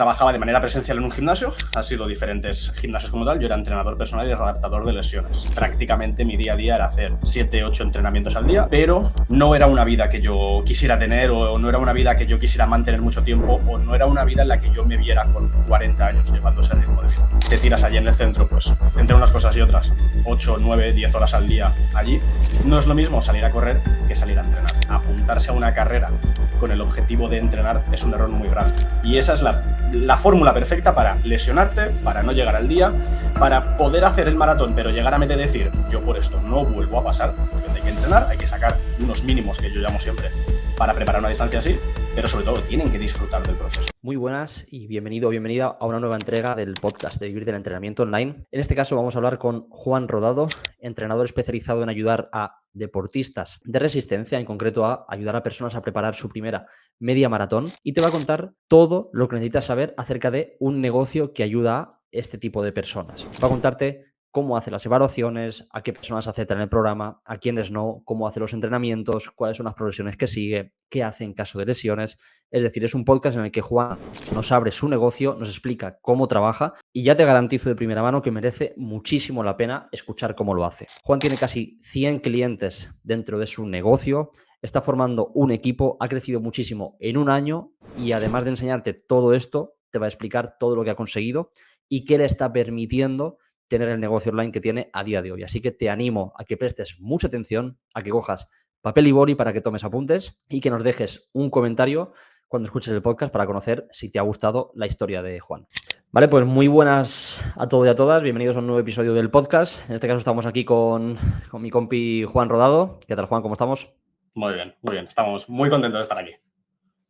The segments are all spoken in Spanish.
Trabajaba de manera presencial en un gimnasio, han sido diferentes gimnasios como tal. Yo era entrenador personal y redactador de lesiones. Prácticamente mi día a día era hacer 7, 8 entrenamientos al día, pero no era una vida que yo quisiera tener, o no era una vida que yo quisiera mantener mucho tiempo, o no era una vida en la que yo me viera con 40 años llevando ese ritmo de vida. Te tiras allí en el centro, pues entre unas cosas y otras, 8, 9, 10 horas al día allí. No es lo mismo salir a correr que salir a entrenar. Apuntarse a una carrera con el objetivo de entrenar es un error muy grande. Y esa es la fórmula perfecta para lesionarte, para no llegar al día, para poder hacer el maratón, pero llegar a meter decir, yo por esto no vuelvo a pasar, porque hay que entrenar, hay que sacar unos mínimos que yo llamo siempre para preparar una distancia así, pero sobre todo tienen que disfrutar del proceso. Muy buenas y bienvenido o bienvenida a una nueva entrega del podcast de Vivir del Entrenamiento Online. En este caso vamos a hablar con Juan Rodado, entrenador especializado en ayudar a deportistas de resistencia, en concreto a ayudar a personas a preparar su primera media maratón, y te va a contar todo lo que necesitas saber acerca de un negocio que ayuda a este tipo de personas. Va a contarte cómo hace las evaluaciones, a qué personas aceptan el programa, a quiénes no, cómo hace los entrenamientos, cuáles son las progresiones que sigue, qué hace en caso de lesiones. Es decir, es un podcast en el que Juan nos abre su negocio, nos explica cómo trabaja y ya te garantizo de primera mano que merece muchísimo la pena escuchar cómo lo hace. Juan tiene casi 100 clientes dentro de su negocio, está formando un equipo, ha crecido muchísimo en un año y además de enseñarte todo esto, te va a explicar todo lo que ha conseguido y qué le está permitiendo tener el negocio online que tiene a día de hoy. Así que te animo a que prestes mucha atención, a que cojas papel y boli para que tomes apuntes y que nos dejes un comentario cuando escuches el podcast para conocer si te ha gustado la historia de Juan. Vale, pues muy buenas a todos y a todas. Bienvenidos a un nuevo episodio del podcast. En este caso estamos aquí con mi compi Juan Rodado. ¿Qué tal, Juan? ¿Cómo estamos? Muy bien, muy bien. Estamos muy contentos de estar aquí.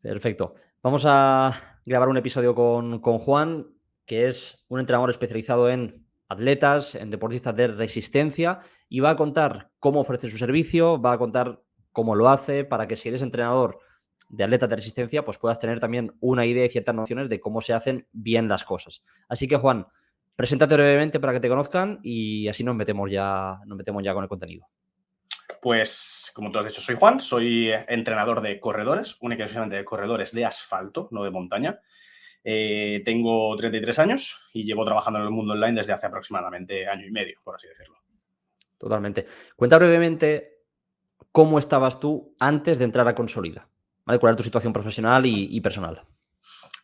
Perfecto. Vamos a grabar un episodio con Juan, que es un entrenador especializado en atletas, en deportistas de resistencia, y va a contar cómo ofrece su servicio, va a contar cómo lo hace, para que si eres entrenador de atletas de resistencia, pues puedas tener también una idea y ciertas nociones de cómo se hacen bien las cosas. Así que, Juan, preséntate brevemente para que te conozcan y así nos metemos ya con el contenido. Pues, como tú has dicho, soy Juan, soy entrenador de corredores, única y exclusivamente de corredores de asfalto, no de montaña. Tengo 33 años y llevo trabajando en el mundo online desde hace aproximadamente año y medio, por así decirlo. Totalmente. Cuenta brevemente cómo estabas tú antes de entrar a Consolida, ¿vale? ¿Cuál era tu situación profesional y personal?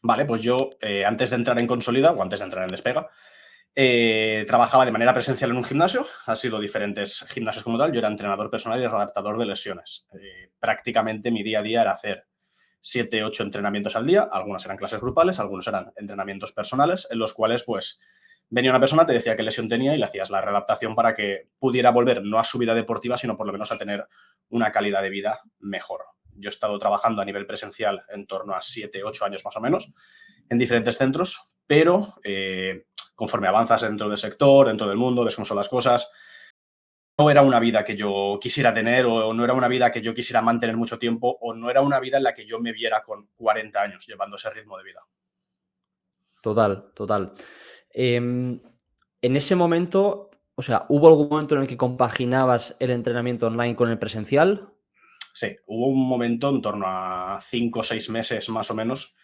Vale, pues yo antes de entrar en Consolida o antes de entrar en Despega, trabajaba de manera presencial en un gimnasio, han sido diferentes gimnasios como tal. Yo era entrenador personal y redactador de lesiones. Prácticamente mi día a día era hacer 7, 8 entrenamientos al día, algunas eran clases grupales, algunos eran entrenamientos personales, en los cuales pues venía una persona, te decía qué lesión tenía y le hacías la readaptación para que pudiera volver no a su vida deportiva, sino por lo menos a tener una calidad de vida mejor. Yo he estado trabajando a nivel presencial en torno a 7, 8 años más o menos, en diferentes centros, pero conforme avanzas dentro del sector, dentro del mundo, ves cómo son las cosas, no era una vida que yo quisiera tener, o no era una vida que yo quisiera mantener mucho tiempo, o no era una vida en la que yo me viera con 40 años llevando ese ritmo de vida. Total. En ese momento, o sea, ¿hubo algún momento en el que compaginabas el entrenamiento online con el presencial? Sí, hubo un momento en torno a 5 o 6 meses más o menos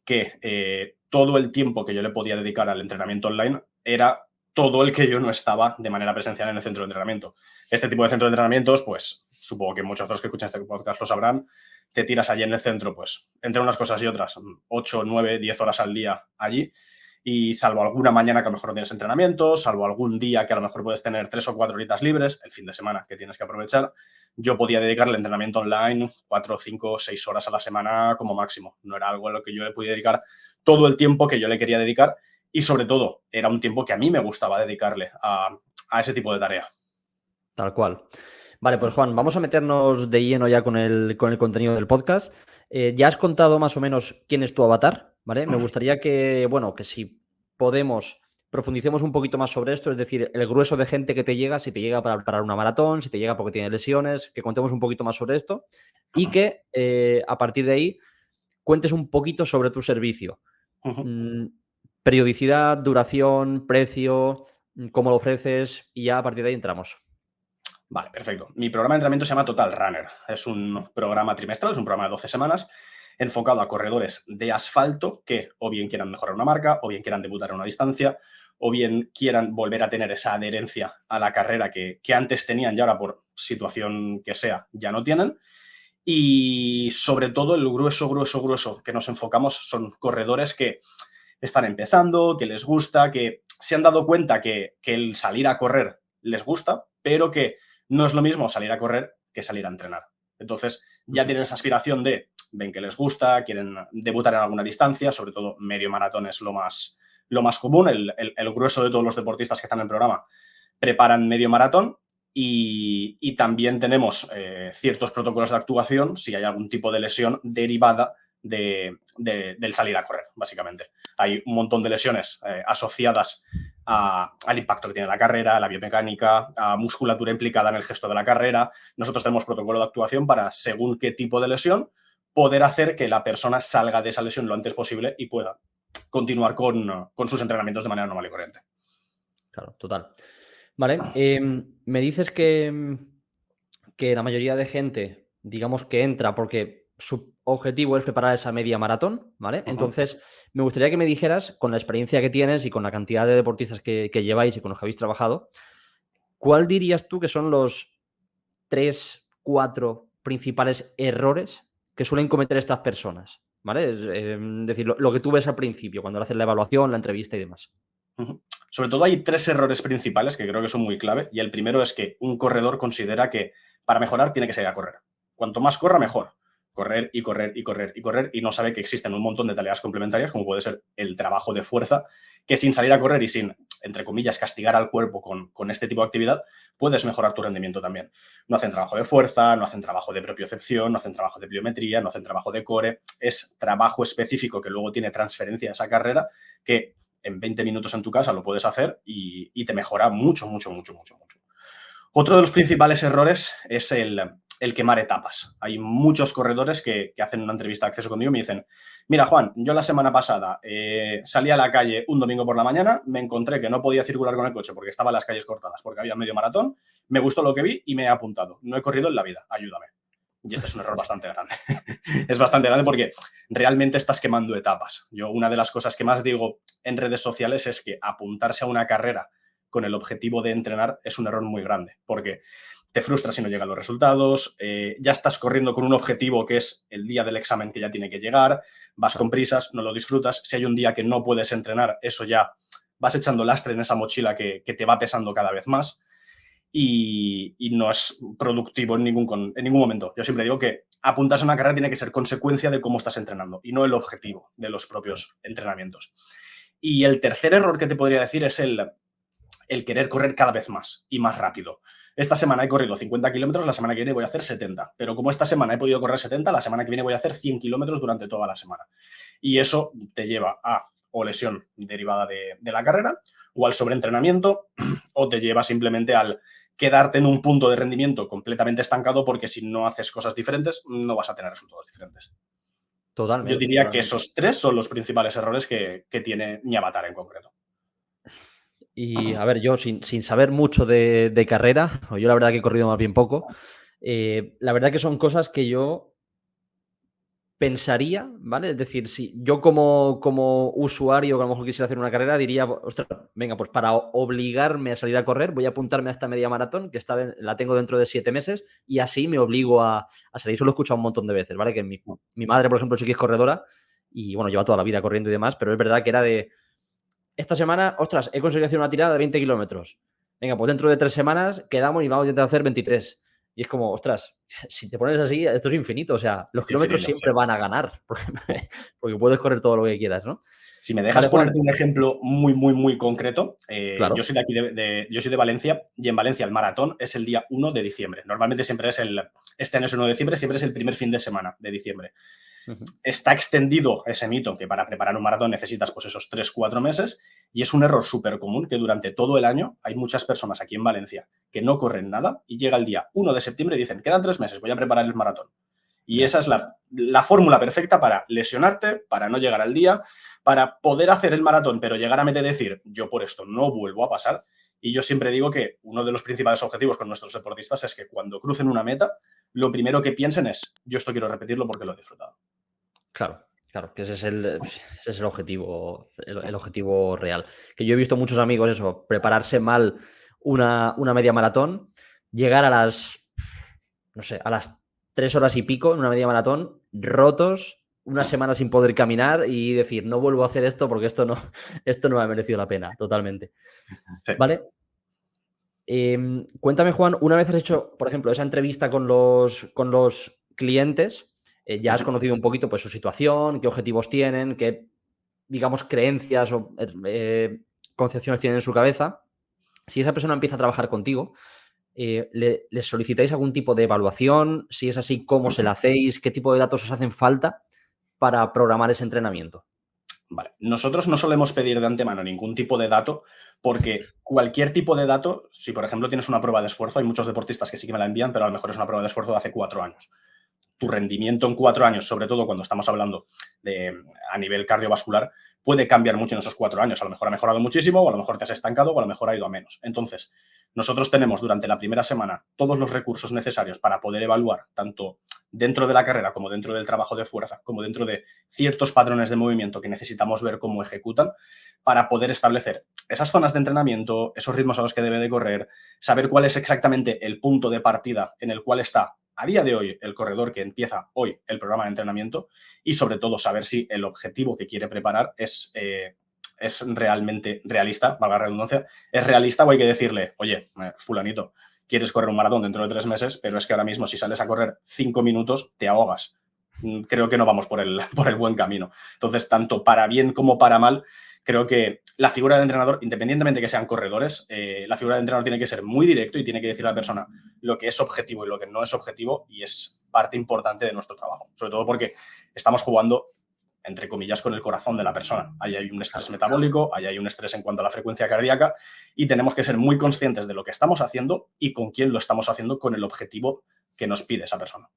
que todo el tiempo que yo le podía dedicar al entrenamiento online era todo el que yo no estaba de manera presencial en el centro de entrenamiento. Este tipo de centro de entrenamientos, pues supongo que muchos de los que escuchan este podcast lo sabrán, te tiras allí en el centro, pues entre unas cosas y otras, 8, 9, 10 horas al día allí. Y salvo alguna mañana que a lo mejor no tienes entrenamiento, salvo algún día que a lo mejor puedes tener 3 o 4 horitas libres, el fin de semana que tienes que aprovechar, yo podía dedicarle al entrenamiento online 4, 5, 6 horas a la semana como máximo. No era algo a lo que yo le podía dedicar todo el tiempo que yo le quería dedicar, y sobre todo era un tiempo que a mí me gustaba dedicarle a ese tipo de tarea. Tal cual. Vale, pues Juan, vamos a meternos de lleno ya con el contenido del podcast. Ya has contado más o menos quién es tu avatar, ¿vale? Me gustaría que, bueno, que si podemos profundicemos un poquito más sobre esto, es decir, el grueso de gente que te llega, si te llega para preparar una maratón, si te llega porque tiene lesiones, que contemos un poquito más sobre esto y que a partir de ahí cuentes un poquito sobre tu servicio. Periodicidad, duración, precio, cómo lo ofreces y ya a partir de ahí entramos. Vale, perfecto. Mi programa de entrenamiento se llama Total Runner. Es un programa trimestral, es un programa de 12 semanas enfocado a corredores de asfalto que o bien quieran mejorar una marca, o bien quieran debutar en una distancia, o bien quieran volver a tener esa adherencia a la carrera que antes tenían y ahora por situación que sea ya no tienen. Y sobre todo el grueso que nos enfocamos son corredores que están empezando, que les gusta, que se han dado cuenta que el salir a correr les gusta, pero que no es lo mismo salir a correr que salir a entrenar. Entonces ya tienen esa aspiración de, ven que les gusta, quieren debutar en alguna distancia, sobre todo medio maratón es lo más común. El grueso de todos los deportistas que están en el programa preparan medio maratón. Y también tenemos ciertos protocolos de actuación si hay algún tipo de lesión derivada del salir a correr, básicamente. Hay un montón de lesiones asociadas al impacto que tiene la carrera, a la biomecánica, a musculatura implicada en el gesto de la carrera. Nosotros tenemos protocolo de actuación para, según qué tipo de lesión, poder hacer que la persona salga de esa lesión lo antes posible y pueda continuar con sus entrenamientos de manera normal y corriente. Claro, total. Vale, me dices que la mayoría de gente, digamos que entra porque su objetivo es preparar esa media maratón, ¿vale? Entonces, me gustaría que me dijeras, con la experiencia que tienes y con la cantidad de deportistas que lleváis y con los que habéis trabajado, ¿cuál dirías tú que son los 3, 4 principales errores que suelen cometer estas personas? ¿Vale? Es decir, lo que tú ves al principio, cuando le haces la evaluación, la entrevista y demás. Sobre todo hay 3 errores principales que creo que son muy clave. Y el primero es que un corredor considera que para mejorar tiene que salir a correr. Cuanto más corra, mejor. Correr y correr y correr y correr, y no sabe que existen un montón de tareas complementarias, como puede ser el trabajo de fuerza, que sin salir a correr y sin, entre comillas, castigar al cuerpo con este tipo de actividad, puedes mejorar tu rendimiento también. No hacen trabajo de fuerza, no hacen trabajo de propiocepción, no hacen trabajo de pliometría, no hacen trabajo de core. Es trabajo específico que luego tiene transferencia a esa carrera que en 20 minutos en tu casa lo puedes hacer y te mejora mucho. Otro de los principales errores es el quemar etapas. Hay muchos corredores que hacen una entrevista de acceso conmigo y me dicen, mira, Juan, yo la semana pasada salí a la calle un domingo por la mañana, me encontré que no podía circular con el coche porque estaban las calles cortadas, porque había medio maratón, me gustó lo que vi y me he apuntado. No he corrido en la vida, ayúdame. Y este es un error bastante grande. Es bastante grande porque realmente estás quemando etapas. Yo una de las cosas que más digo en redes sociales es que apuntarse a una carrera con el objetivo de entrenar es un error muy grande, porque te frustras si no llegan los resultados, ya estás corriendo con un objetivo que es el día del examen que ya tiene que llegar, vas con prisas, no lo disfrutas. Si hay un día que no puedes entrenar, eso ya vas echando lastre en esa mochila que te va pesando cada vez más. Y no es productivo en ningún momento. Yo siempre digo que apuntarse a una carrera tiene que ser consecuencia de cómo estás entrenando y no el objetivo de los propios entrenamientos. Y el tercer error que te podría decir es el querer correr cada vez más y más rápido. Esta semana he corrido 50 kilómetros, la semana que viene voy a hacer 70. Pero como esta semana he podido correr 70, la semana que viene voy a hacer 100 kilómetros durante toda la semana. Y eso te lleva a o lesión derivada de la carrera, o al sobreentrenamiento, o te lleva simplemente al quedarte en un punto de rendimiento completamente estancado, porque si no haces cosas diferentes, no vas a tener resultados diferentes. Totalmente. Yo diría que esos 3 son los principales errores que tiene mi avatar en concreto. Y a ver, yo sin saber mucho de carrera, o yo la verdad que he corrido más bien poco, la verdad que son cosas que yo pensaría, ¿vale? Es decir, si yo como usuario que a lo mejor quisiera hacer una carrera, diría, ostras, venga, pues para obligarme a salir a correr, voy a apuntarme a esta media maratón, que la tengo dentro de 7 meses, y así me obligo a salir. Eso lo he escuchado un montón de veces, ¿vale? Que mi madre, por ejemplo, sí que es corredora, y bueno, lleva toda la vida corriendo y demás, pero es verdad que era de, esta semana, ostras, he conseguido hacer una tirada de 20 kilómetros. Venga, pues dentro de 3 semanas quedamos y vamos a intentar hacer 23. Y es como, ostras, si te pones así, esto es infinito. O sea, los kilómetros siempre van a ganar, porque puedes correr todo lo que quieras, ¿no? Si me dejas ponerte un ejemplo muy concreto, claro. Yo soy de aquí, yo soy de Valencia, y en Valencia el maratón es el día 1 de diciembre. Normalmente siempre es este año es el 1 de diciembre, siempre es el primer fin de semana de diciembre. Está extendido ese mito que para preparar un maratón necesitas pues esos 3-4 meses, y es un error súper común que durante todo el año hay muchas personas aquí en Valencia que no corren nada y llega el día 1 de septiembre y dicen, quedan 3 meses, voy a preparar el maratón. Y esa es la fórmula perfecta para lesionarte, para no llegar al día, para poder hacer el maratón, pero llegar a decir, yo por esto no vuelvo a pasar. Y yo siempre digo que uno de los principales objetivos con nuestros deportistas es que cuando crucen una meta, lo primero que piensen es, yo esto quiero repetirlo porque lo he disfrutado. Claro, claro, que ese es el objetivo real. Que yo he visto muchos amigos eso, prepararse mal una media maratón, llegar a las, no sé, a las 3 horas y pico en una media maratón, rotos, una semana sin poder caminar y decir, no vuelvo a hacer esto porque esto no me ha merecido la pena, totalmente. Sí. ¿Vale? Cuéntame, Juan, una vez has hecho, por ejemplo, esa entrevista con los clientes, ya has conocido un poquito pues, su situación, qué objetivos tienen, qué, digamos, creencias o concepciones tienen en su cabeza. Si esa persona empieza a trabajar contigo, ¿les solicitáis algún tipo de evaluación? Si es así, ¿cómo se la hacéis? ¿Qué tipo de datos os hacen falta para programar ese entrenamiento? Vale. Nosotros no solemos pedir de antemano ningún tipo de dato porque cualquier tipo de dato, si por ejemplo tienes una prueba de esfuerzo, hay muchos deportistas que sí que me la envían, pero a lo mejor es una prueba de esfuerzo de hace 4 años. Tu rendimiento en 4 años, sobre todo cuando estamos hablando de a nivel cardiovascular, puede cambiar mucho en esos 4 años. A lo mejor ha mejorado muchísimo, o a lo mejor te has estancado, o a lo mejor ha ido a menos. Entonces, nosotros tenemos durante la primera semana todos los recursos necesarios para poder evaluar, tanto dentro de la carrera como dentro del trabajo de fuerza, como dentro de ciertos patrones de movimiento que necesitamos ver cómo ejecutan, para poder establecer esas zonas de entrenamiento, esos ritmos a los que debe de correr, saber cuál es exactamente el punto de partida en el cual está a día de hoy el corredor que empieza hoy el programa de entrenamiento y sobre todo saber si el objetivo que quiere preparar es realmente realista, valga la redundancia, es realista o hay que decirle, oye, fulanito, quieres correr un maratón dentro de 3 meses, pero es que ahora mismo si sales a correr 5 minutos te ahogas. Creo que no vamos por el buen camino. Entonces, tanto para bien como para mal, creo que la figura del entrenador, independientemente de que sean corredores, la figura del entrenador tiene que ser muy directo y tiene que decir a la persona lo que es objetivo y lo que no es objetivo, y es parte importante de nuestro trabajo. Sobre todo porque estamos jugando, entre comillas, con el corazón de la persona. Ahí hay un estrés metabólico, ahí hay un estrés en cuanto a la frecuencia cardíaca y tenemos que ser muy conscientes de lo que estamos haciendo y con quién lo estamos haciendo con el objetivo que nos pide esa persona.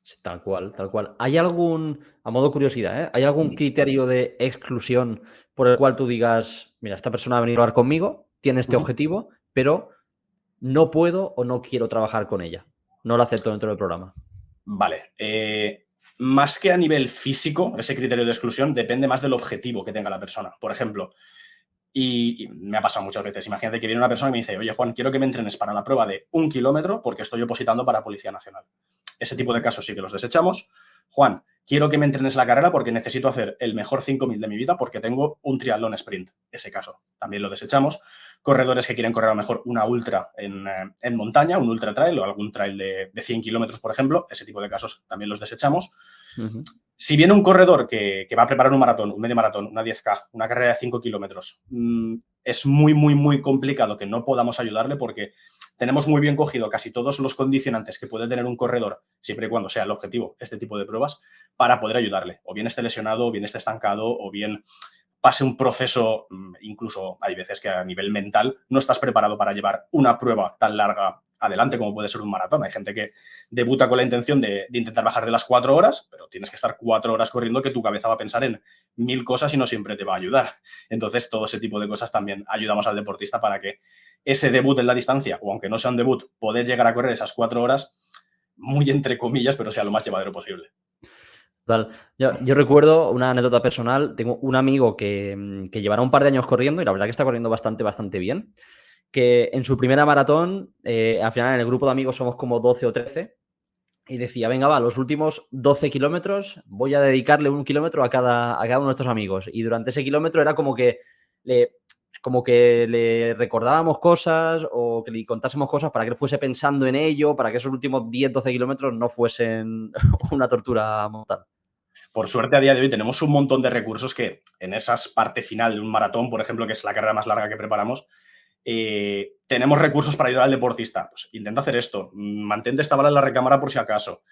Sí, tal cual, tal cual. ¿Hay algún, a modo curiosidad, ¿hay algún criterio de exclusión por el cual tú digas, mira, esta persona ha venido a hablar conmigo, tiene este objetivo, pero no puedo o no quiero trabajar con ella? No lo acepto dentro del programa. Vale. Más que a nivel físico, ese criterio de exclusión depende más del objetivo que tenga la persona. Por ejemplo, y me ha pasado muchas veces, imagínate que viene una persona y me dice, oye, Juan, quiero que me entrenes para la prueba de 1 kilómetro porque estoy opositando para Policía Nacional. Ese tipo de casos sí que los desechamos. Juan, quiero que me entrenes la carrera porque necesito hacer el mejor 5.000 de mi vida porque tengo un triatlón sprint. Ese caso también lo desechamos. Corredores que quieren correr a lo mejor una ultra en montaña, un ultra trail o algún trail de 100 kilómetros, por ejemplo, ese tipo de casos también los desechamos. Si viene un corredor que va a preparar un maratón, un medio maratón, una 10K, una carrera de 5 kilómetros, es muy, muy, muy complicado que no podamos ayudarle porque tenemos muy bien cogido casi todos los condicionantes que puede tener un corredor, siempre y cuando sea el objetivo este tipo de pruebas, para poder ayudarle. O bien esté lesionado, o bien esté estancado, o bien pase un proceso, incluso hay veces que a nivel mental no estás preparado para llevar una prueba tan larga adelante como puede ser un maratón. Hay gente que debuta con la intención de intentar bajar de las 4 horas, pero tienes que estar 4 horas corriendo que tu cabeza va a pensar en 1000 cosas y no siempre te va a ayudar. Entonces, todo ese tipo de cosas también ayudamos al deportista para que ese debut en la distancia, o aunque no sea un debut, poder llegar a correr esas 4 horas, muy entre comillas, pero sea lo más llevadero posible. Total. Yo recuerdo una anécdota personal. Tengo un amigo que llevará un par de años corriendo y la verdad que está corriendo bastante, bastante bien. Que en su primera maratón, al final en el grupo de amigos somos como 12 o 13, y decía, venga, va, los últimos 12 kilómetros voy a dedicarle 1 kilómetro a cada uno de estos amigos. Y durante ese kilómetro era como que le recordábamos cosas o que le contásemos cosas para que él fuese pensando en ello, para que esos últimos 10-12 kilómetros no fuesen una tortura mortal. Por suerte, a día de hoy tenemos un montón de recursos que en esa parte final de un maratón, por ejemplo, que es la carrera más larga que preparamos, tenemos recursos para ayudar al deportista. Pues intenta hacer esto, mantente esta bala en la recámara por si acaso.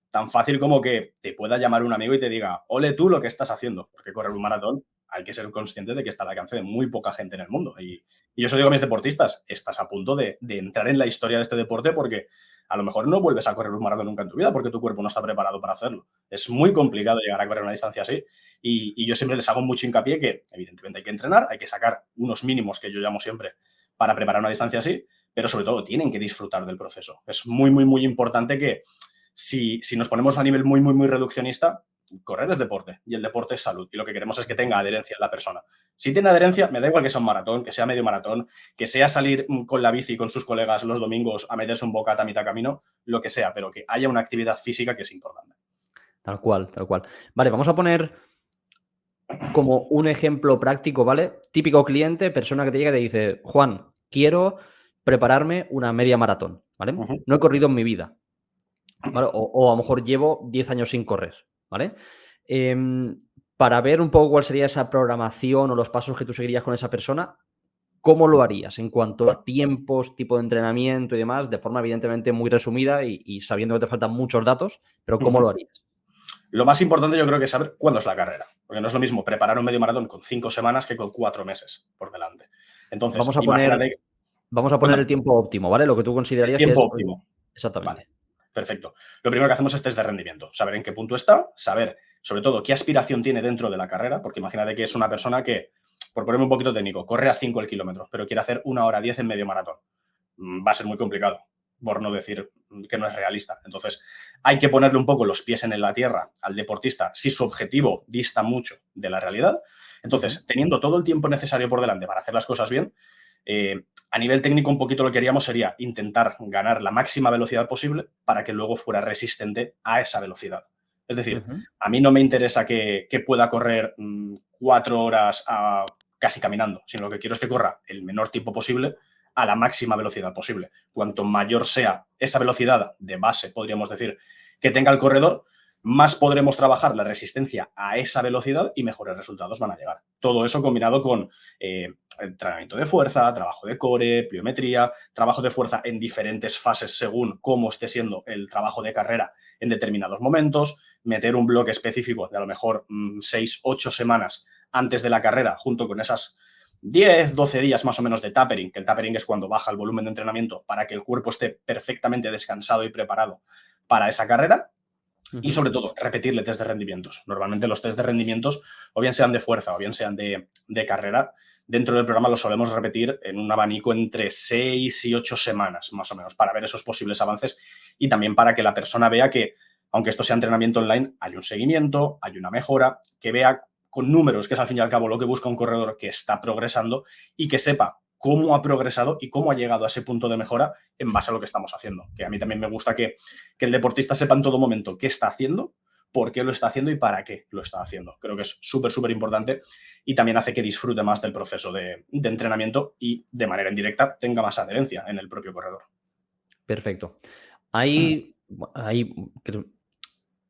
Tan fácil como que te pueda llamar un amigo y te diga, ole tú lo que estás haciendo, porque correr un maratón hay que ser consciente de que está al alcance de muy poca gente en el mundo. Y yo eso digo a mis deportistas, estás a punto de entrar en la historia de este deporte porque a lo mejor no vuelves a correr un maratón nunca en tu vida porque tu cuerpo no está preparado para hacerlo. Es muy complicado llegar a correr una distancia así y yo siempre les hago mucho hincapié que evidentemente hay que entrenar, hay que sacar unos mínimos que yo llamo siempre para preparar una distancia así, pero sobre todo tienen que disfrutar del proceso. Es muy, muy, muy importante que si nos ponemos a nivel muy, muy, muy reduccionista, correr es deporte y el deporte es salud. Y lo que queremos es que tenga adherencia en la persona. Si tiene adherencia, me da igual que sea un maratón, que sea medio maratón, que sea salir con la bici con sus colegas los domingos a meterse un bocata a mitad camino, lo que sea, pero que haya una actividad física que es importante. Tal cual, tal cual. Vale, vamos a poner como un ejemplo práctico, ¿vale? Típico cliente, persona que te llega y te dice, Juan, quiero prepararme una media maratón, ¿vale? Uh-huh. No he corrido en mi vida, ¿vale? O a lo mejor llevo 10 años sin correr, ¿vale? Para ver un poco cuál sería esa programación o los pasos que tú seguirías con esa persona, ¿cómo lo harías en cuanto a tiempos, tipo de entrenamiento y demás? De forma evidentemente muy resumida y sabiendo que te faltan muchos datos, pero ¿cómo Uh-huh. lo harías? Lo más importante yo creo que es saber cuándo es la carrera, porque no es lo mismo preparar un medio maratón con 5 semanas que con 4 meses por delante. Entonces, Vamos a poner, imagínate, vamos a poner cuéntame, el tiempo óptimo, ¿vale? Lo que tú el considerarías que tiempo es, oye, óptimo. Vale, exactamente. perfecto. Lo primero que hacemos es test de rendimiento, saber en qué punto está, saber sobre todo qué aspiración tiene dentro de la carrera, porque imagínate que es una persona que, por ponerme un poquito técnico, corre a 5 el kilómetro, pero quiere hacer 1 hora 10 en medio maratón. Va a ser muy complicado, por no decir que no es realista. Entonces, hay que ponerle un poco los pies en la tierra al deportista si su objetivo dista mucho de la realidad. Entonces, teniendo todo el tiempo necesario por delante para hacer las cosas bien, a nivel técnico un poquito lo que haríamos sería intentar ganar la máxima velocidad posible para que luego fuera resistente a esa velocidad. Es decir, Ujú. a mí no me interesa que pueda correr 4 horas casi caminando, sino lo que quiero es que corra el menor tiempo posible a la máxima velocidad posible. Cuanto mayor sea esa velocidad de base, podríamos decir, que tenga el corredor, más podremos trabajar la resistencia a esa velocidad y mejores resultados van a llegar. Todo eso combinado con entrenamiento de fuerza, trabajo de core, pliometría, trabajo de fuerza en diferentes fases según cómo esté siendo el trabajo de carrera en determinados momentos, meter un bloque específico de a lo mejor 6, 8 semanas antes de la carrera, junto con esas 10, 12 días más o menos de tapering, que el tapering es cuando baja el volumen de entrenamiento para que el cuerpo esté perfectamente descansado y preparado para esa carrera. Y sobre todo, repetirle test de rendimientos. Normalmente los test de rendimientos, o bien sean de fuerza o bien sean de carrera, dentro del programa los solemos repetir en un abanico entre 6 y 8 semanas, más o menos, para ver esos posibles avances y también para que la persona vea que, aunque esto sea entrenamiento online, hay un seguimiento, hay una mejora, que vea con números, que es al fin y al cabo lo que busca un corredor que está progresando y que sepa cómo ha progresado y cómo ha llegado a ese punto de mejora en base a lo que estamos haciendo. Que a mí también me gusta que el deportista sepa en todo momento qué está haciendo, por qué lo está haciendo y para qué lo está haciendo. Creo que es súper, súper importante y también hace que disfrute más del proceso de entrenamiento y de manera indirecta tenga más adherencia en el propio corredor. Perfecto. Hay,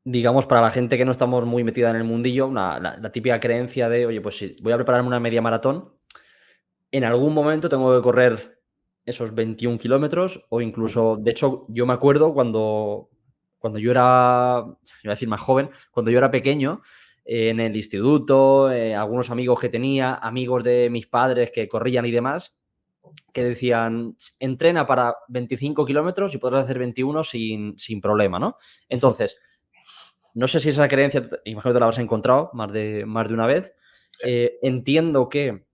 digamos, para la gente que no estamos muy metida en el mundillo, la típica creencia de, oye, pues si voy a prepararme una media maratón, en algún momento tengo que correr esos 21 kilómetros o incluso, de hecho, yo me acuerdo cuando yo era, iba a decir más joven, cuando yo era pequeño, en el instituto, algunos amigos que tenía, amigos de mis padres que corrían y demás, que decían, entrena para 25 kilómetros y podrás hacer 21 sin problema, ¿no? Entonces, no sé si esa creencia, imagino que te la habrás encontrado más de una vez. Sí. Entiendo que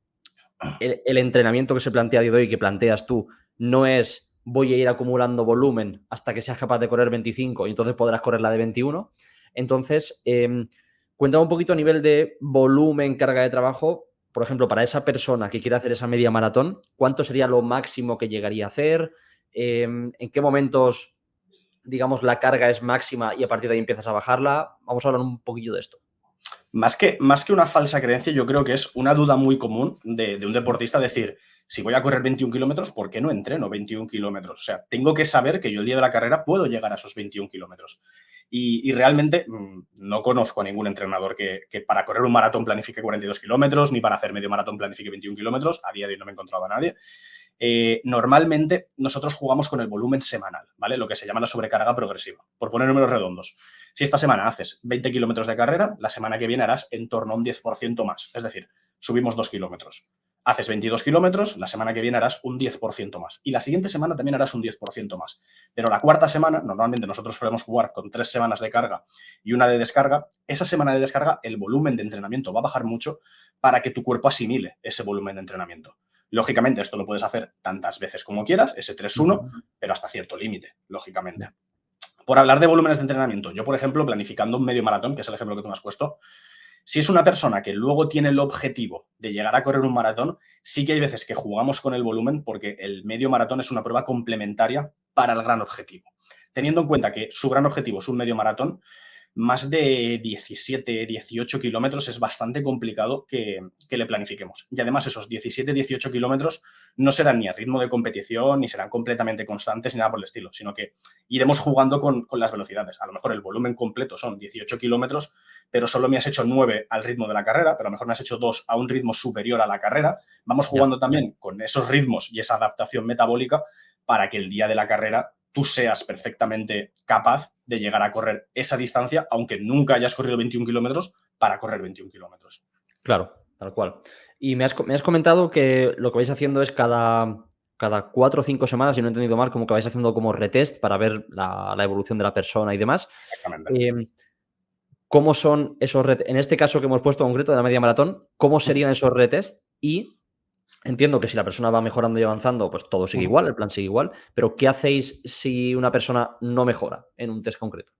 el entrenamiento que se plantea a día de hoy, que planteas tú, no es voy a ir acumulando volumen hasta que seas capaz de correr 25 y entonces podrás correr la de 21. Entonces, cuéntame un poquito a nivel de volumen, carga de trabajo. Por ejemplo, para esa persona que quiere hacer esa media maratón, ¿cuánto sería lo máximo que llegaría a hacer? ¿En qué momentos, digamos, la carga es máxima y a partir de ahí empiezas a bajarla? Vamos a hablar un poquillo de esto. Más que una falsa creencia, yo creo que es una duda muy común de un deportista decir, si voy a correr 21 kilómetros, ¿por qué no entreno 21 kilómetros? O sea, tengo que saber que yo el día de la carrera puedo llegar a esos 21 kilómetros. Y realmente no conozco a ningún entrenador que para correr un maratón planifique 42 kilómetros, ni para hacer medio maratón planifique 21 kilómetros. A día de hoy no me he encontrado a nadie. Normalmente nosotros jugamos con el volumen semanal, ¿vale? Lo que se llama la sobrecarga progresiva. Por poner números redondos, si esta semana haces 20 kilómetros de carrera, la semana que viene harás en torno a un 10% más. Es decir, subimos 2 kilómetros. Haces 22 kilómetros, la semana que viene harás un 10% más. Y la siguiente semana también harás un 10% más. Pero la cuarta semana, normalmente nosotros solemos jugar con 3 semanas de carga y una de descarga. Esa semana de descarga, el volumen de entrenamiento va a bajar mucho para que tu cuerpo asimile ese volumen de entrenamiento. Lógicamente, esto lo puedes hacer tantas veces como quieras, ese 3-1, pero hasta cierto límite, lógicamente. Por hablar de volúmenes de entrenamiento, yo, por ejemplo, planificando un medio maratón, que es el ejemplo que tú me has puesto, si es una persona que luego tiene el objetivo de llegar a correr un maratón, sí que hay veces que jugamos con el volumen porque el medio maratón es una prueba complementaria para el gran objetivo. Teniendo en cuenta que su gran objetivo es un medio maratón, más de 17, 18 kilómetros es bastante complicado que le planifiquemos. Y además esos 17, 18 kilómetros no serán ni a ritmo de competición, ni serán completamente constantes, ni nada por el estilo, sino que iremos jugando con las velocidades. A lo mejor el volumen completo son 18 kilómetros, pero solo me has hecho 9 al ritmo de la carrera, pero a lo mejor me has hecho 2 a un ritmo superior a la carrera. Vamos jugando también con esos ritmos y esa adaptación metabólica para que el día de la carrera tú seas perfectamente capaz de llegar a correr esa distancia, aunque nunca hayas corrido 21 kilómetros, para correr 21 kilómetros. Claro, tal cual. Y me has comentado que lo que vais haciendo es cada 4 o 5 semanas, si no he entendido mal, como que vais haciendo como retest para ver la evolución de la persona y demás. Exactamente. ¿Cómo son esos retest? En este caso que hemos puesto concreto de la media maratón, ¿cómo serían esos retest? Y entiendo que si la persona va mejorando y avanzando, pues todo sigue igual, el plan sigue igual, pero ¿qué hacéis si una persona no mejora en un test concreto?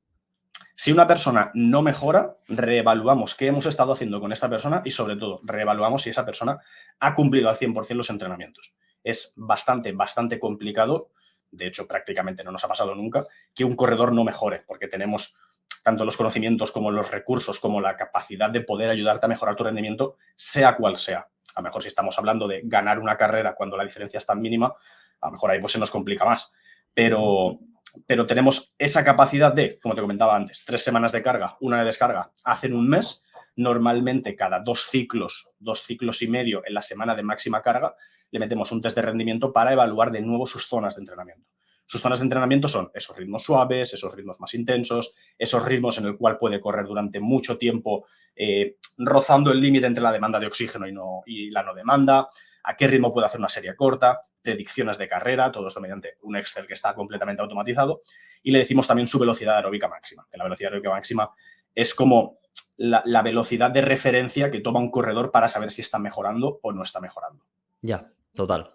Si una persona no mejora, reevaluamos qué hemos estado haciendo con esta persona y, sobre todo, reevaluamos si esa persona ha cumplido al 100% los entrenamientos. Es bastante, bastante complicado, de hecho, prácticamente no nos ha pasado nunca, que un corredor no mejore, porque tenemos tanto los conocimientos como los recursos, como la capacidad de poder ayudarte a mejorar tu rendimiento, sea cual sea. A lo mejor si estamos hablando de ganar una carrera cuando la diferencia es tan mínima, a lo mejor ahí pues se nos complica más. Pero tenemos esa capacidad de, como te comentaba antes, 3 semanas de carga, una de descarga, hacen un mes. Normalmente cada 2 ciclos y medio en la semana de máxima carga, le metemos un test de rendimiento para evaluar de nuevo sus zonas de entrenamiento. Sus zonas de entrenamiento son esos ritmos suaves, esos ritmos más intensos, esos ritmos en el cual puede correr durante mucho tiempo, rozando el límite entre la demanda de oxígeno y la no demanda, a qué ritmo puede hacer una serie corta, predicciones de carrera, todo esto mediante un Excel que está completamente automatizado, y le decimos también su velocidad aeróbica máxima, que la velocidad aeróbica máxima es como la velocidad de referencia que toma un corredor para saber si está mejorando o no está mejorando. Ya, total.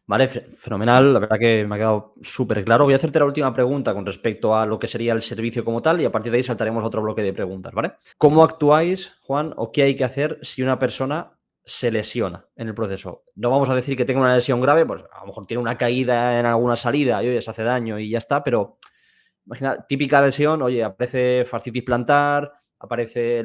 Vale, fenomenal. La verdad que me ha quedado súper claro. Voy a hacerte la última pregunta con respecto a lo que sería el servicio como tal y a partir de ahí saltaremos a otro bloque de preguntas, ¿vale? ¿Cómo actuáis, Juan, o qué hay que hacer si una persona se lesiona en el proceso? No vamos a decir que tenga una lesión grave, pues a lo mejor tiene una caída en alguna salida y oye, se hace daño y ya está, pero imagina, típica lesión, oye, aparece fascitis plantar, aparece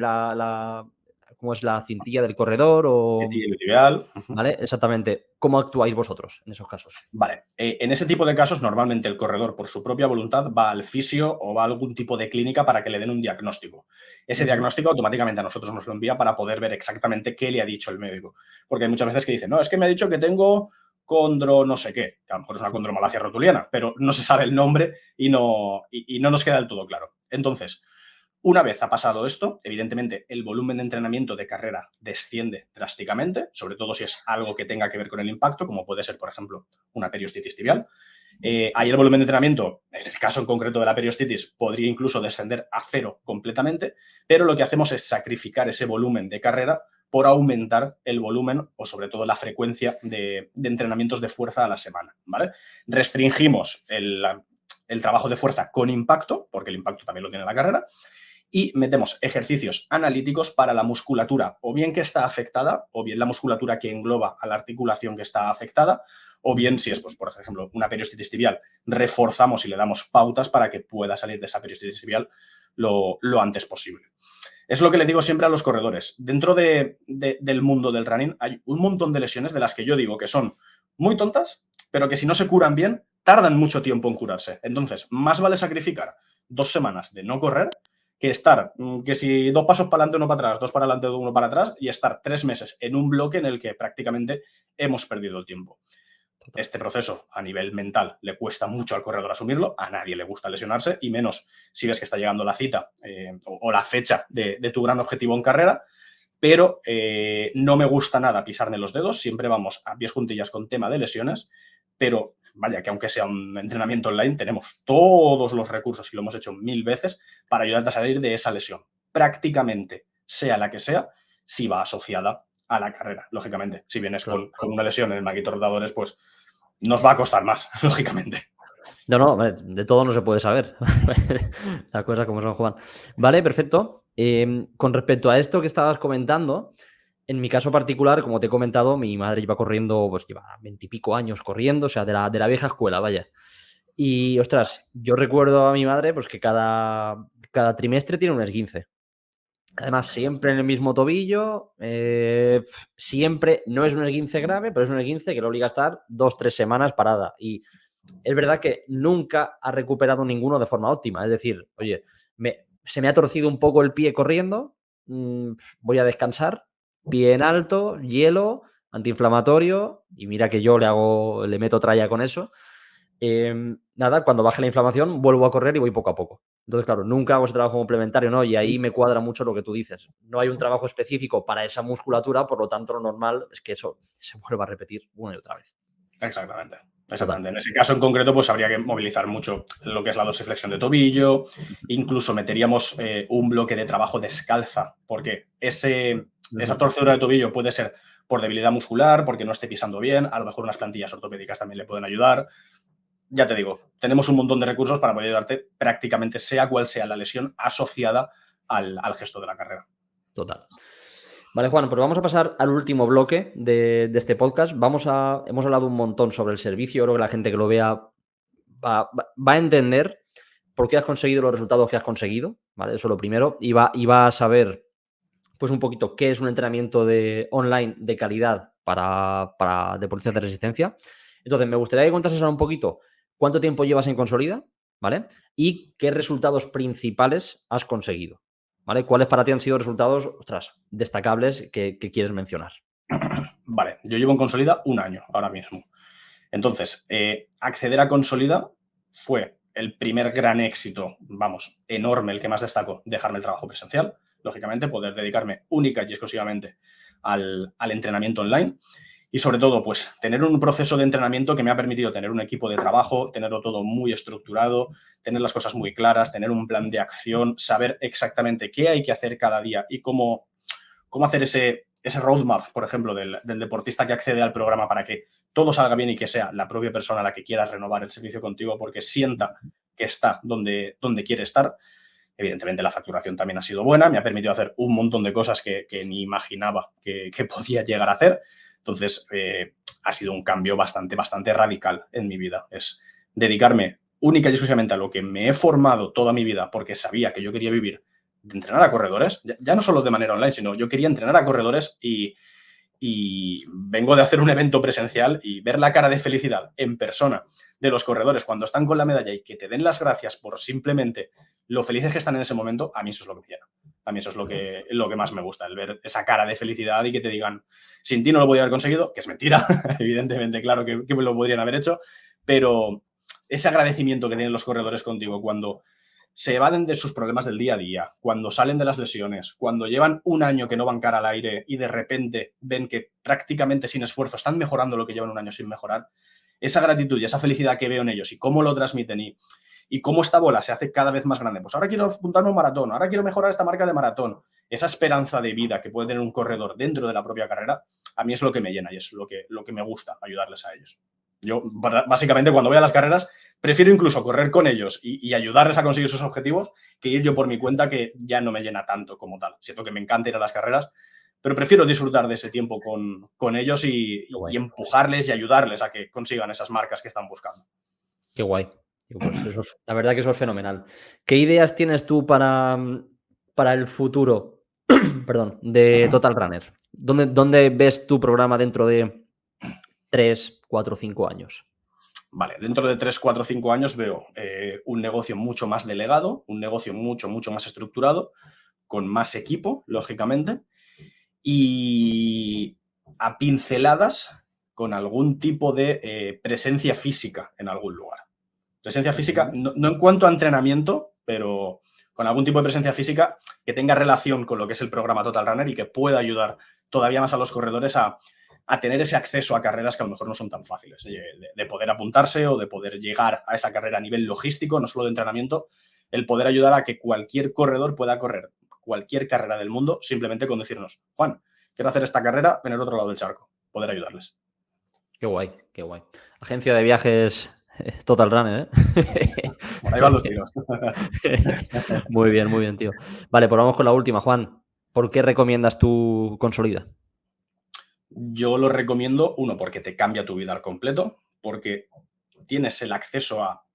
¿cómo es la cintilla del corredor? O Tibial. ¿vale? Exactamente. ¿Cómo actuáis vosotros en esos casos? Vale, en ese tipo de casos normalmente el corredor por su propia voluntad va al fisio o va a algún tipo de clínica para que le den un diagnóstico. Ese diagnóstico automáticamente a nosotros nos lo envía para poder ver exactamente qué le ha dicho el médico. Porque hay muchas veces que dicen, no, es que me ha dicho que tengo condro no sé qué, que a lo mejor es una condromalacia rotuliana, pero no se sabe el nombre y no nos queda del todo claro. Entonces, una vez ha pasado esto, evidentemente el volumen de entrenamiento de carrera desciende drásticamente, sobre todo si es algo que tenga que ver con el impacto, como puede ser, por ejemplo, una periostitis tibial. Ahí el volumen de entrenamiento, en el caso en concreto de la periostitis, podría incluso descender a 0 completamente, pero lo que hacemos es sacrificar ese volumen de carrera por aumentar el volumen o sobre todo la frecuencia de entrenamientos de fuerza a la semana, ¿vale? Restringimos el trabajo de fuerza con impacto, porque el impacto también lo tiene la carrera, y metemos ejercicios analíticos para la musculatura, o bien que está afectada, o bien la musculatura que engloba a la articulación que está afectada, o bien si es, pues, por ejemplo, una periostitis tibial, reforzamos y le damos pautas para que pueda salir de esa periostitis tibial lo antes posible. Es lo que le digo siempre a los corredores. Dentro del mundo del running hay un montón de lesiones de las que yo digo que son muy tontas, pero que si no se curan bien, tardan mucho tiempo en curarse. Entonces, más vale sacrificar 2 semanas de no correr que estar, que si 2 pasos para adelante, 1 para atrás, 2 para adelante, 1 para atrás, y estar 3 meses en un bloque en el que prácticamente hemos perdido el tiempo. Este proceso a nivel mental le cuesta mucho al corredor asumirlo, a nadie le gusta lesionarse, y menos si ves que está llegando la cita o la fecha de tu gran objetivo en carrera, pero no me gusta nada pisarme los dedos, siempre vamos a pies juntillas con tema de lesiones, pero vaya que aunque sea un entrenamiento online, tenemos todos los recursos y lo hemos hecho 1000 veces para ayudarte a salir de esa lesión. Prácticamente, sea la que sea, si va asociada a la carrera, lógicamente. Si vienes con una lesión en el maquito rotadores, pues nos va a costar más, lógicamente. No, de todo no se puede saber. Las cosas como son, Juan. Vale, perfecto. Con respecto a esto que estabas comentando, en mi caso particular, como te he comentado, mi madre lleva corriendo, pues lleva 20 y pico años corriendo, o sea, de la vieja escuela, vaya. Y, ostras, yo recuerdo a mi madre, pues que cada trimestre tiene un esguince. Además, siempre en el mismo tobillo, siempre, no es un esguince grave, pero es un esguince que lo obliga a estar 2, 3 semanas parada. Y es verdad que nunca ha recuperado ninguno de forma óptima. Es decir, oye, se me ha torcido un poco el pie corriendo, voy a descansar, pie en alto, hielo, antiinflamatorio, y mira que yo le meto tralla con eso. Nada, cuando baje la inflamación, vuelvo a correr y voy poco a poco. Entonces, claro, nunca hago ese trabajo complementario, ¿no? Y ahí me cuadra mucho lo que tú dices. No hay un trabajo específico para esa musculatura, por lo tanto, lo normal es que eso se vuelva a repetir una y otra vez. Exactamente. Total. Exactamente. En ese caso en concreto, pues habría que movilizar mucho lo que es la dorsiflexión de tobillo. Incluso meteríamos un bloque de trabajo descalza, porque esa torcedura de tobillo puede ser por debilidad muscular, porque no esté pisando bien. A lo mejor unas plantillas ortopédicas también le pueden ayudar. Ya te digo, tenemos un montón de recursos para poder ayudarte prácticamente sea cual sea la lesión asociada al gesto de la carrera. Total. Vale, Juan, pues vamos a pasar al último bloque de este podcast. Hemos hablado un montón sobre el servicio. Creo que la gente que lo vea va a entender por qué has conseguido los resultados que has conseguido, ¿vale? Eso es lo primero. Y va a saber, pues, un poquito qué es un entrenamiento online de calidad para deportistas de resistencia. Entonces, me gustaría que contases ahora un poquito cuánto tiempo llevas en Consolida, ¿vale? Y qué resultados principales has conseguido, ¿vale? ¿Cuáles para ti han sido resultados, ostras, destacables que quieres mencionar? Vale, yo llevo en Consolida un año ahora mismo. Entonces, acceder a Consolida fue el primer gran éxito, vamos, enorme, el que más destaco, dejarme el trabajo presencial, lógicamente, poder dedicarme única y exclusivamente al entrenamiento online y sobre todo, pues, tener un proceso de entrenamiento que me ha permitido tener un equipo de trabajo, tenerlo todo muy estructurado, tener las cosas muy claras, tener un plan de acción, saber exactamente qué hay que hacer cada día y cómo hacer ese roadmap, por ejemplo, del deportista que accede al programa para que todo salga bien y que sea la propia persona la que quiera renovar el servicio contigo porque sienta que está donde quiere estar. Evidentemente la facturación también ha sido buena, me ha permitido hacer un montón de cosas que ni imaginaba que podía llegar a hacer. Entonces, ha sido un cambio bastante radical en mi vida. Es dedicarme única y exclusivamente a lo que me he formado toda mi vida porque sabía que yo quería vivir de entrenar a corredores, ya no solo de manera online, sino yo quería entrenar a corredores y vengo de hacer un evento presencial y ver la cara de felicidad en persona de los corredores cuando están con la medalla y que te den las gracias por simplemente lo felices que están en ese momento, a mí eso es lo que me llena. A mí eso es lo que más me gusta, el ver esa cara de felicidad y que te digan, sin ti no lo podría haber conseguido, que es mentira, evidentemente, claro que lo podrían haber hecho, pero ese agradecimiento que tienen los corredores contigo cuando se evaden de sus problemas del día a día, cuando salen de las lesiones, cuando llevan un año que no van cara al aire y de repente ven que prácticamente sin esfuerzo están mejorando lo que llevan un año sin mejorar, esa gratitud y esa felicidad que veo en ellos y cómo lo transmiten y cómo esta bola se hace cada vez más grande. Pues ahora quiero apuntarme a un maratón, ahora quiero mejorar esta marca de maratón. Esa esperanza de vida que puede tener un corredor dentro de la propia carrera, a mí es lo que me llena y es lo que me gusta, ayudarles a ellos. Yo, básicamente, cuando voy a las carreras, prefiero incluso correr con ellos y ayudarles a conseguir sus objetivos que ir yo por mi cuenta, que ya no me llena tanto como tal. Siento que me encanta ir a las carreras, pero prefiero disfrutar de ese tiempo con ellos Qué guay. y empujarles y ayudarles a que consigan esas marcas que están buscando. Qué guay. Pues la verdad que eso es fenomenal. ¿Qué ideas tienes tú para el futuro, perdón, de Total Runner? ¿Dónde ves tu programa dentro de 3, 4, 5 años? Vale, dentro de 3, 4, 5 años veo un negocio mucho más delegado, un negocio mucho más estructurado, con más equipo, lógicamente, y a pinceladas con algún tipo de presencia física en algún lugar. Presencia física, no en cuanto a entrenamiento, pero con algún tipo de presencia física que tenga relación con lo que es el programa Total Runner y que pueda ayudar todavía más a los corredores a tener ese acceso a carreras que a lo mejor no son tan fáciles, de poder apuntarse o de poder llegar a esa carrera a nivel logístico, no solo de entrenamiento, el poder ayudar a que cualquier corredor pueda correr cualquier carrera del mundo simplemente con decirnos, Juan, quiero hacer esta carrera en el otro lado del charco, poder ayudarles. Qué guay, qué guay. Agencia de viajes Total runner, ¿eh? Por ahí van los tiros. Muy bien, tío. Vale, pues vamos con la última, Juan. ¿Por qué recomiendas tú Consolida? Yo lo recomiendo, uno, porque te cambia tu vida al completo, porque tienes el acceso a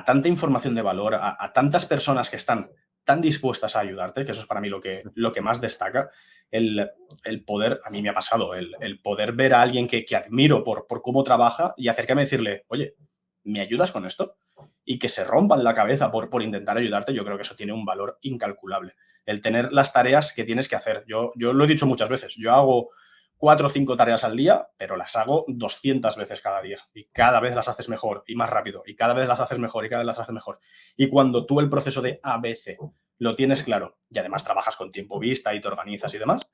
tanta información de valor, a tantas personas que están tan dispuestas a ayudarte, que eso es para mí lo que más destaca, el poder, a mí me ha pasado, el poder ver a alguien que admiro por cómo trabaja y acercarme a decirle, oye, ¿me ayudas con esto? Y que se rompan la cabeza por intentar ayudarte, yo creo que eso tiene un valor incalculable. El tener las tareas que tienes que hacer. Yo lo he dicho muchas veces, yo hago 4 o 5 tareas al día, pero las hago 200 veces cada día. Y cada vez las haces mejor y más rápido. Y cada vez las haces mejor y cada vez las haces mejor. Y cuando tú el proceso de ABC lo tienes claro y además trabajas con tiempo vista y te organizas y demás,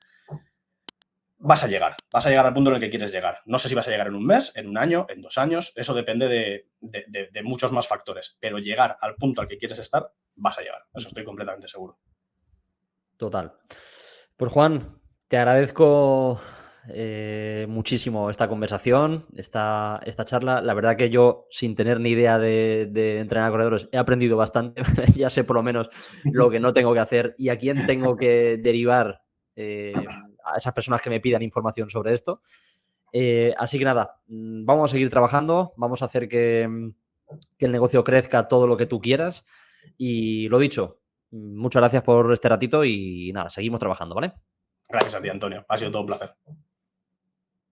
vas a llegar. Vas a llegar al punto en el que quieres llegar. No sé si vas a llegar en un mes, en un año, en 2 años. Eso depende de muchos más factores. Pero llegar al punto al que quieres estar, vas a llegar. Eso estoy completamente seguro. Total. Pues Juan, te agradezco muchísimo esta conversación, esta charla. La verdad que yo, sin tener ni idea de entrenar corredores, he aprendido bastante. Ya sé por lo menos lo que no tengo que hacer y a quién tengo que derivar a esas personas que me pidan información sobre esto. Así que nada, vamos a seguir trabajando, vamos a hacer que el negocio crezca todo lo que tú quieras. Y lo dicho, muchas gracias por este ratito y nada, seguimos trabajando, ¿vale? Gracias a ti, Antonio. Ha sido todo un placer.